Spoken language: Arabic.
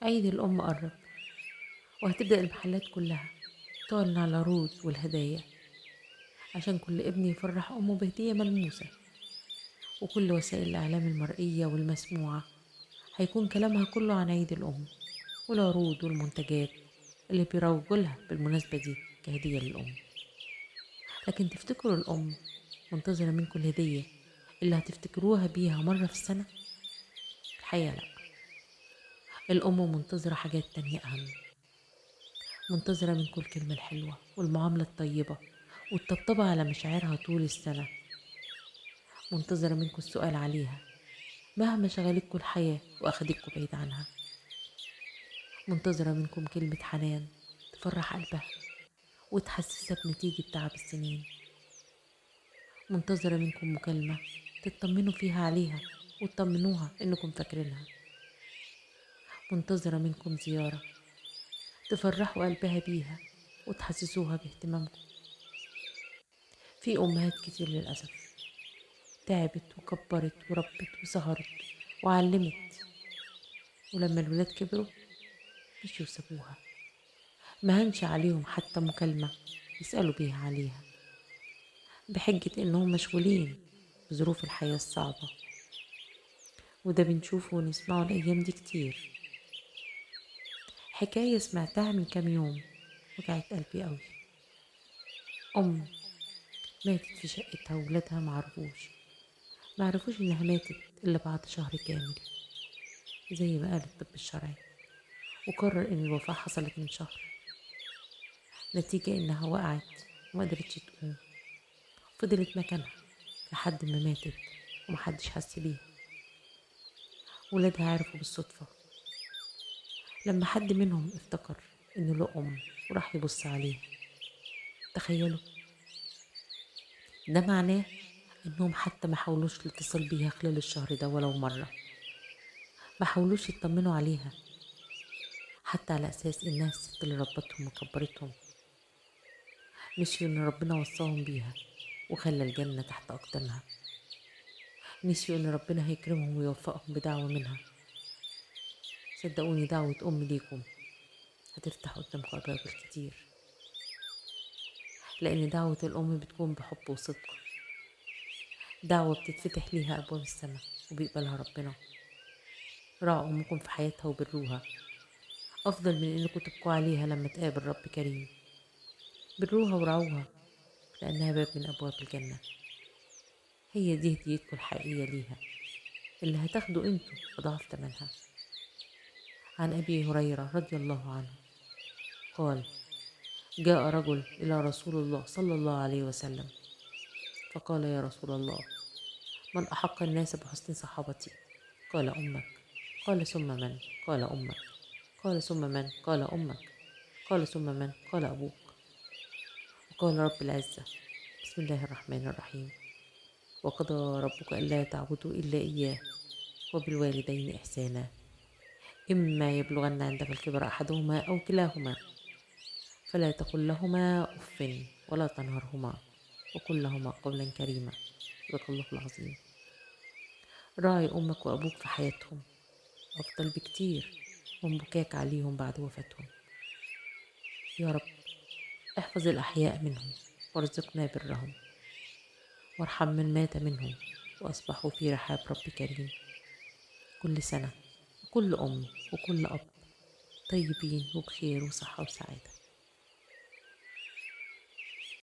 عيد الأم قرب، وهتبدأ المحلات كلها تعلن على العروض والهدايا عشان كل ابن يفرح أمه بهدية ملموسة. وكل وسائل الإعلام المرئية والمسموعة هيكون كلامها كله عن عيد الأم والعروض والمنتجات اللي بيروجوا لها بالمناسبة دي كهدية للأم. لكن تفتكروا الأم منتظرة منكم الهدية اللي هتفتكروها بيها مرة في السنة؟ الحقيقة لأ، الأم منتظرة حاجات تانية أهم. منتظرة منكم الكلمة الحلوة والمعاملة الطيبة والطبطبة على مشاعرها طول السنة. منتظرة منكم السؤال عليها مهما شغلتكم الحياة وأخدتكم بعيد عنها. منتظرة منكم كلمة حنان تفرح قلبها وتحسسها بنتيجة تعب السنين. منتظرة منكم مكالمة تطمنوا فيها عليها وتطمنوها إنكم فاكرينها. منتظرة منكم زيارة تفرحوا قلبها بيها وتحسسوها باهتمامكم. في أمهات كتير للأسف تعبت وكبرت وربت وسهرت وعلمت، ولما الولاد كبروا مشيوا وسابوها، ما هنش عليهم حتى مكالمة يسألوا بيها عليها بحجة إنهم مشغولين بظروف الحياة الصعبة. وده بنشوفه ونسمعه الأيام دي كتير. حكاية سمعتها من كام يوم وجعت قلبي قوي. أم ماتت في شقتها وولادها معرفوش إنها ماتت إلا بعد شهر كامل زي ما قال الطب الشرعي، وقرر إن الوفاة حصلت من شهر. نتيجة إنها وقعت وما قدرتش تقوم، فضلت مكانها لحد ما ماتت ومحدش حس بيها. ولادها عرفوا بالصدفة لما حد منهم افتكر إنه له أم وراح يبص عليها. تخيلوا، ده معناه إنهم حتى ما حاولوش الاتصال بيها خلال الشهر ده ولو مرة، ما حاولوش يطمنوا عليها حتى على أساس إنها الست اللي ربتهم وكبرتهم. نسيوا إن ربنا وصاهم بيها وخلى الجنة تحت أقدامها. نسيوا إن ربنا هيكرمهم ويوفقهم بدعوة منها. صدقوني دعوة أم ليكم هتفتح قدامكم أبواب الكتير، لأن دعوة الأم بتكون بحب وصدق، دعوة بتتفتح ليها أبواب السماء وبيقبلها ربنا. راعوا أمكم في حياتها وبروها، أفضل من إنكم تبكوا عليها لما تقابل رب كريم. بروها ورعوها لأنها باب من أبواب الجنة. هي دي هديتكم الحقيقية ليها اللي هتاخدوا انتوا أضعاف تمنها. عن أبي هريرة رضي الله عنه قال: جاء رجل إلى رسول الله صلى الله عليه وسلم فقال: يا رسول الله، من أحق الناس بحسن صحابتي؟ قال: أمك. قال: ثم من؟ قال: أمك. قال: ثم من؟ قال: أمك. قال: ثم من؟ قال: أبوك. وقال رب العزة: بسم الله الرحمن الرحيم: وقضى ربك ألا تعبدوا إلا إياه وبالوالدين إحسانا إما يبلغن عندك الكبر أحدهما أو كلاهما فلا تقل لهما أف ولا تنهرهما وقل لهما قولا كريما. صدق الله العظيم. راعي أمك وأبوك في حياتهم أفضل بكتير من بكاك عليهم بعد وفاتهم. يا رب احفظ الأحياء منهم وارزقنا برهم، وارحم من مات منهم وأصبحوا في رحاب رب كريم. كل سنة وكل أم وكل أب طيبين وبخير وصحة وسعادة.